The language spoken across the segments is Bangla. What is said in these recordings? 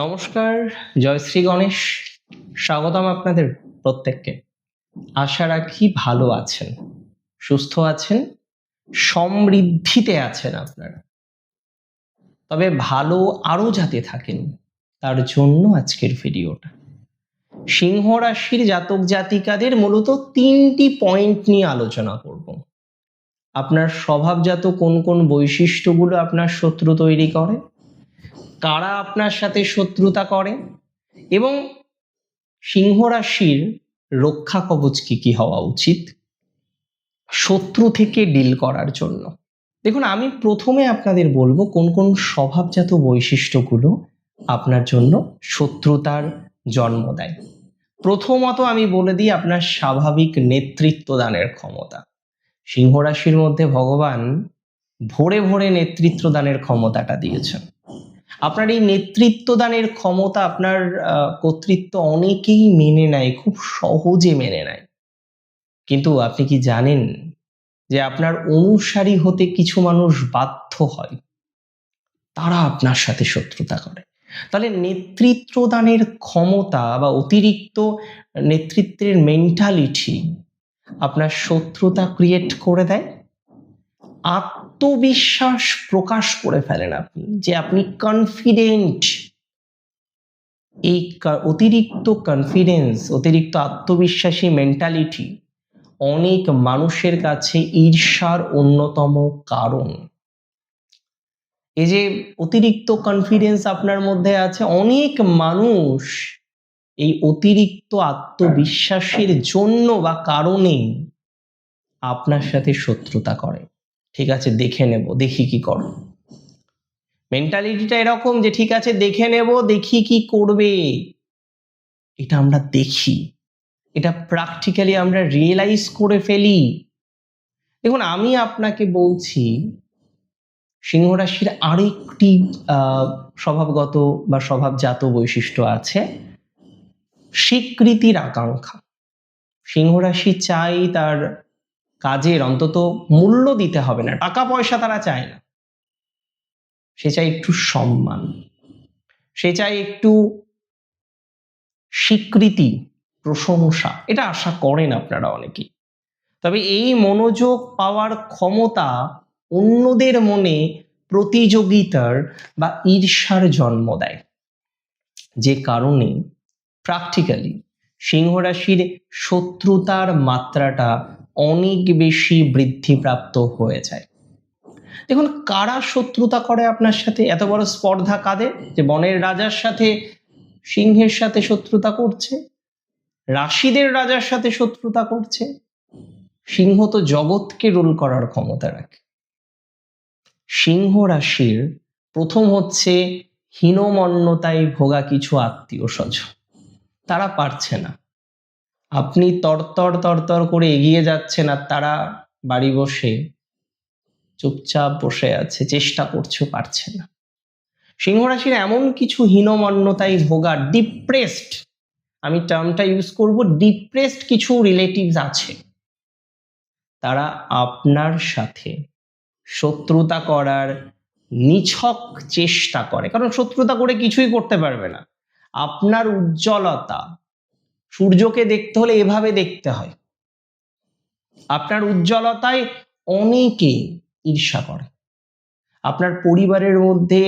নমস্কার, জয় শ্রী গণেশ। স্বাগতম আপনাদের প্রত্যেককে। আশা রাখি ভালো আছেন, সুস্থ আছেন, সমৃদ্ধিতে আছেন আপনারা। তবে ভালো আরো যাতে থাকেন তার জন্য আজকের ভিডিওটা। সিংহ রাশির জাতক জাতিকাদের মূলত তিনটি পয়েন্ট নিয়ে আলোচনা করব। আপনার স্বভাবজাত কোন কোন বৈশিষ্ট্যগুলো আপনার শত্রু তৈরি করে, কারা আপনার সাথে শত্রুতা করে, এবং সিংহ রাশির রক্ষা কবচ কি কি হওয়া উচিত শত্রু থেকে ডিল করার জন্য। দেখুন, আমি প্রথমে আপনাদের বলবো কোন কোন স্বভাবজাত বৈশিষ্ট্যগুলো আপনার জন্য শত্রুতার জন্ম দেয়। প্রথমত আমি বলে দিই আপনার স্বাভাবিক নেতৃত্ব দানের ক্ষমতা। সিংহ রাশির মধ্যে ভগবান ভরে ভরে নেতৃত্ব দানের ক্ষমতাটা দিয়েছেন। আপনার এই নেতৃত্ব দানের ক্ষমতা, আপনার কর্তৃত্ব অনেকেই মেনে নেয়, খুব সহজে মেনে নেয়। কিন্তু আপনি কি জানেন যে আপনার অনুসারী হতে কিছু মানুষ বাধ্য হয়, তারা আপনার সাথে শত্রুতা করে। তাহলে নেতৃত্ব দানের ক্ষমতা বা অতিরিক্ত নেতৃত্বের মেন্টালিটি আপনার শত্রুতা ক্রিয়েট করে দেয়। আত্মবিশ্বাস প্রকাশ করে ফেলেন আপনি, যে আপনি কনফিডেন্ট। এই অতিরিক্ত কনফিডেন্স, অতিরিক্ত আত্মবিশ্বাসী মেন্টালিটি অনেক মানুষের কাছে ঈর্ষার অন্যতম কারণ। এই যে অতিরিক্ত কনফিডেন্স আপনার মধ্যে আছে, অনেক মানুষ এই অতিরিক্ত আত্মবিশ্বাসের জন্য বা কারণে আপনার সাথে শত্রুতা করে। ঠিক আছে, দেখে নেব, দেখি কি করো। মেন্টালিটিটা এরকম যে ঠিক আছে, দেখে নেব, দেখি কি করবে। এটা আমরা দেখি, এটা প্র্যাকটিক্যালি আমরা রিয়েলাইজ করে ফেলি। দেখুন, আমি আপনাকে বলছি, সিংহ রাশির আরেকটি স্বভাবগত বা স্বভাবজাত বৈশিষ্ট্য আছে, স্বীকৃতির আকাঙ্ক্ষা। সিংহ রাশি চাই তার কাজের অন্তত মূল্য দিতে হবে না, টাকা পয়সা তারা চায় না। সে চায় একটু সম্মান, সে চায় একটু স্বীকৃতি, প্রশংসা। এটা আশা করেন আপনারা অনেকেই। তবে এই মনোযোগ পাওয়ার ক্ষমতা অন্যদের মনে প্রতিযোগিতার বা ঈর্ষার জন্ম দেয়, যে কারণে প্র্যাকটিক্যালি সিংহ রাশির শত্রুতার মাত্রাটা অনেক বেশি বৃদ্ধিপ্রাপ্ত হয়ে যায়। দেখুন, কারা শত্রুতা করে আপনার সাথে? এত বড় স্পর্ধা কাদের? যে বনের রাজার সাথে সিংহের সাথে শত্রুতা করছে, রাশিদের রাজার সাথে শত্রুতা করছে। সিংহ তো জগৎকে রুল করার ক্ষমতা রাখে। সিংহ রাশির প্রথম হচ্ছে হীনমন্যতায় ভোগা কিছু আত্মীয় স্বজন, তারা পারছে না। আপনি তরতর তরতর করে এগিয়ে যাচ্ছেন আর তারা বাড়ি বসে চুপচাপ বসে আছে, চেষ্টা করছে, পারছে না। সিংহ রাশির এমন কিছু হীনমন্যতায় ভোগা, ডিপ্রেসড, আমি টার্মটা ইউজ করব, ডিপ্রেসড কিছু রিলেটিভস আছে, তারা আপনার সাথে শত্রুতা করার নিছক চেষ্টা করে। কারণ শত্রুতা করে কিছুই করতে পারবে না। আপনার উজ্জ্বলতা, সূর্যকে দেখতে হলে এভাবে দেখতে হয়। আপনার উজ্জ্বলতায় অনেকে ঈর্ষা করে। আপনার পরিবারের মধ্যে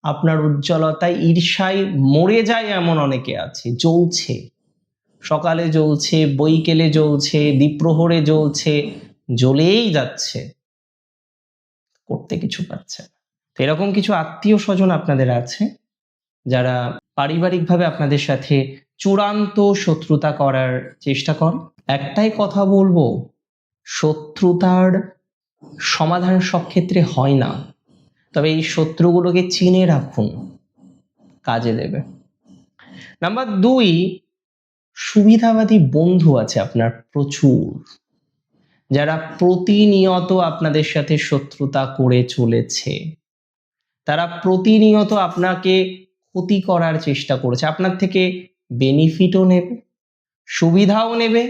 আপনার উজ্জ্বলতায় ঈর্ষায় মরে যায় এমন অনেকে আছে, জ্বলছে, সকালে জ্বলছে, বৈকেলে জ্বলছে, দ্বিপ্রহরে জ্বলছে, জ্বলেই যাচ্ছে, করতে কিছু পাচ্ছে না। তো এরকম কিছু আত্মীয় স্বজন আপনাদের আছে যারা পারিবারিকভাবে আপনাদের সাথে চূড়ান্ত শত্রুতা করার চেষ্টা করে। একটাই কথা বলবো, শত্রুতার সমাধান সব ক্ষেত্রে হয় না, তবে এই শত্রুগুলোকে চিনে রাখুন, কাজে দেবে। নাম্বার 2, সুবিধাবাদী বন্ধু আছে আপনার প্রচুর, যারা প্রতিনিয়ত আপনাদের সাথে শত্রুতা করে চলেছে। তারা প্রতিনিয়ত আপনাকে ক্ষতি করার চেষ্টা করেছে, আপনার থেকে বেনিফিটও নেবে, সুবিধাও নেবে,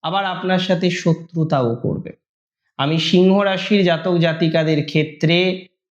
আবার আপনার সাথে শত্রুতাও করবে। আমি সিংহ রাশির জাতক জাতিকাদের ক্ষেত্রে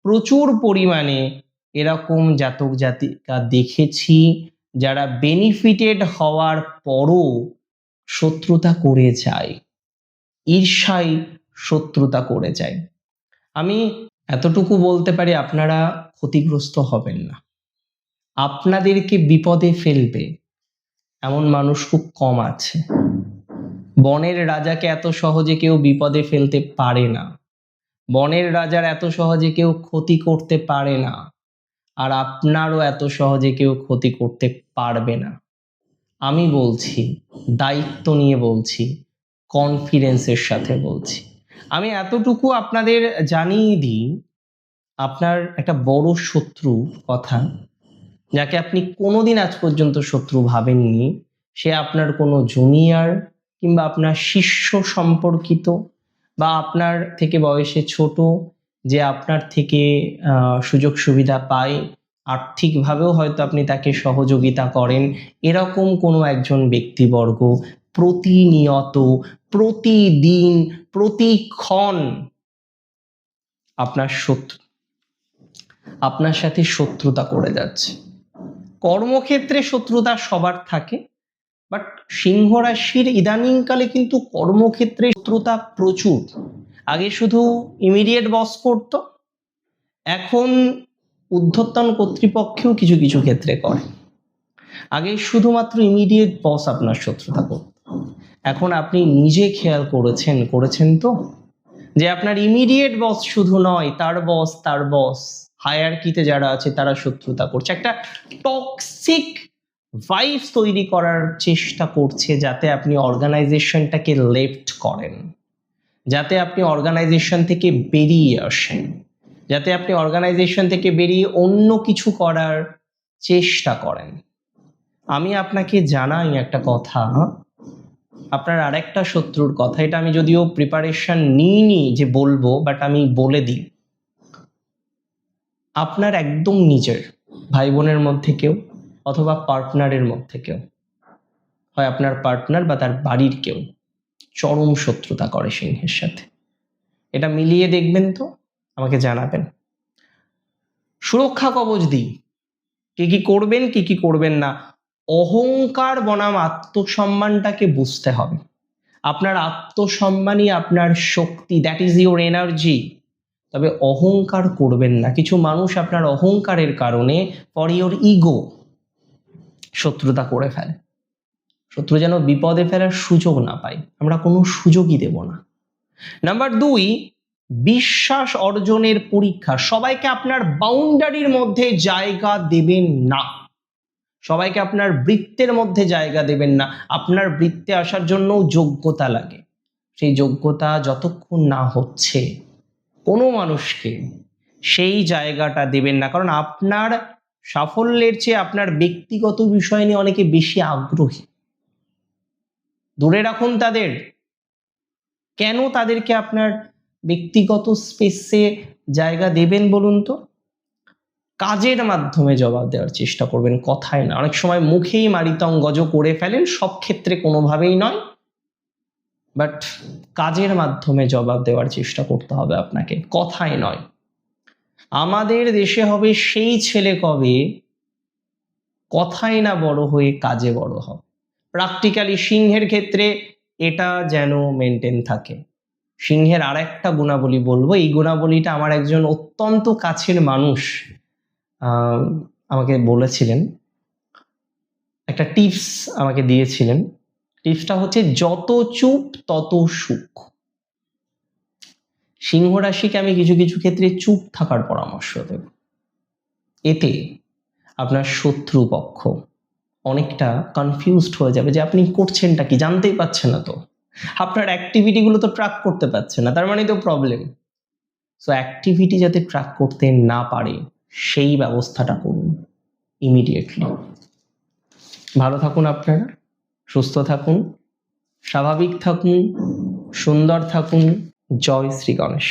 প্রচুর পরিমাণে এরকম জাতক জাতিকা দেখেছি যারা বেনিফিটেড হওয়ার পরও শত্রুতা করে যায়, ঈর্ষায় শত্রুতা করে যায়। আমি এতটুকু বলতে পারি, আপনারা ক্ষতিগ্রস্ত হবেন না। আপনাদেরকে বিপদে ফেলবে এমন মানুষ খুব কম আছে। বনের রাজাকে এত সহজে কেউ বিপদে ফেলতে পারে না, বনের রাজার এত সহজে কেউ ক্ষতি করতে পারে না, আর আপনারও এত সহজে কেউ ক্ষতি করতে পারবে না। আমি বলছি, দায়িত্ব নিয়ে বলছি, কনফিডেন্সের সাথে বলছি। আমি এতটুকু আপনাদের জানিয়ে দিই, আপনার একটা বড় শত্রু কথা, যাকে আপনি কোনোদিন আজ পর্যন্ত শত্রু ভাবেননি, সে আপনার কোনো জুনিয়র কিংবা আপনার শিষ্য সম্পর্কিত, বা আপনার থেকে বয়সে ছোট, যে আপনার থেকে সুযোগ সুবিধা পায়, আর্থিকভাবেও হয়তো আপনি তাকে সহযোগিতা করেন, এরকম কোনো একজন ব্যক্তিবর্গ প্রতিনিয়ত, প্রতিদিন, প্রতিক্ষণ আপনার আপনার সাথে শত্রুতা করে যাচ্ছে। কর্মক্ষেত্রে শত্রুতা সবার থাকে, বাট সিংহ রাশির ইদানিংকালে কিন্তু কর্মক্ষেত্রে শত্রুতা প্রচুর। আগে শুধু ইমিডিয়েট বস করতো, এখন ঊর্ধ্বতন কর্তৃপক্ষেও কিছু কিছু ক্ষেত্রে করে। আগে শুধুমাত্র ইমিডিয়েট বস আপনার শত্রুতা করত, এখন আপনি নিজে খেয়াল করেছেন তো, যে আপনার ইমিডিয়েট বস শুধু নয়, তার বস হায়ারকিতে যারা আছে তারা শত্রুতা করছে। একটা টক্সিক ভাইবস তৈরি করার চেষ্টা করছে, যাতে আপনি অর্গানাইজেশনটাকে লেফট করেন, যাতে আপনি অর্গানাইজেশন থেকে বেরিয়ে আসেন, যাতে আপনি অর্গানাইজেশন থেকে বেরিয়ে অন্য কিছু করার চেষ্টা করেন। আমি আপনাকে জানাই একটা কথা, আপনার আরেকটা শত্রুর কথা, এটা আমি যদিও প্রিপারেশন নিইনি যে বলবো, বাট আমি বলে দিই। আপনার একদম নিজের ভাই বোনের মধ্যে কেউ, অথবা পার্টনারের মধ্যে কেউ, হয় আপনার পার্টনার বা তার বাড়ির কেউ, চরম শত্রুতা করে সিংহের সাথে। এটা মিলিয়ে দেখবেন তো, আমাকে জানাবেন। সুরক্ষা কবচ দিই, কি কি করবেন কি কি করবেন না। অহংকার বনাম আত্মসম্মানটাকে বুঝতে হবে। আপনার আত্মসম্মানই আপনার শক্তি, দ্যাট ইজ ইউর এনার্জি। তবে অহংকার করবেন না। কিছু মানুষ আপনার অহংকারের কারণে, ফর ইউর ইগো, শত্রুতা করে ফেলে। শত্রু যেন বিপদে ফেলার সুযোগ না পায়, আমরা কোনো সুযোগই দেব না। নাম্বার 2, বিশ্বাস অর্জনের পরীক্ষা। সবাইকে আপনার বাউন্ডারির মধ্যে জায়গা দেবেন না, সবাইকে আপনার বৃত্তের মধ্যে জায়গা দেবেন না। আপনার বৃত্তে আসার জন্য যোগ্যতা লাগে, সেই যোগ্যতা যতক্ষণ না হচ্ছে কোনো মানুষকে সেই জায়গাটা দেবেন না। কারণ আপনার সাফল্যের চেয়ে আপনার ব্যক্তিগত বিষয় নিয়ে অনেকে বেশি আগ্রহী। দূরে রাখুন তাদের। কেন তাদেরকে আপনার ব্যক্তিগত স্পেসে জায়গা দেবেন বলুন তো? কাজের মাধ্যমে জবাব দেওয়ার চেষ্টা করবেন, কথায় না। অনেক সময় মুখেই মারিতং গজ করে ফেলেন, সব ক্ষেত্রে কোনোভাবেই নয়, বাট কাজের মাধ্যমে জবাব দেওয়ার চেষ্টা করতে হবে আপনাকে, কথায় নয়। আমাদের দেশে হবে সেই ছেলে কবে কথায় না বড় হয়ে কাজে বড় হবে। প্র্যাকটিক্যালি সিংহের ক্ষেত্রে এটা যেন মেনটেন থাকে। সিংহের আর একটা গুণাবলী বলবো, এই গুণাবলীটা আমার একজন অত্যন্ত কাছের মানুষ আমাকে বলেছিলেন, একটা টিপস আমাকে দিয়েছিলেন। টিপসটা হচ্ছে, যত চুপ তত সুখ। সিংহ রাশিকে আমি কিছু কিছু ক্ষেত্রে চুপ থাকার পরামর্শ দেব। এতে আপনার শত্রুপক্ষ অনেকটা কনফিউজড হয়ে যাবে যে আপনি করছেনটা কি, জানতেই পারছে না তো, আপনার অ্যাক্টিভিটিগুলো তো ট্র্যাক করতে পারছে না, তার মানে তো প্রবলেম। সো অ্যাক্টিভিটি যাতে ট্র্যাক করতে না পারে সেই ব্যবস্থাটা করুন ইমিডিয়েটলি। ভালো থাকুন আপনারা, সুস্থ থাকুন, স্বাভাবিক থাকুন, সুন্দর থাকুন। জয় শ্রী গণেশ।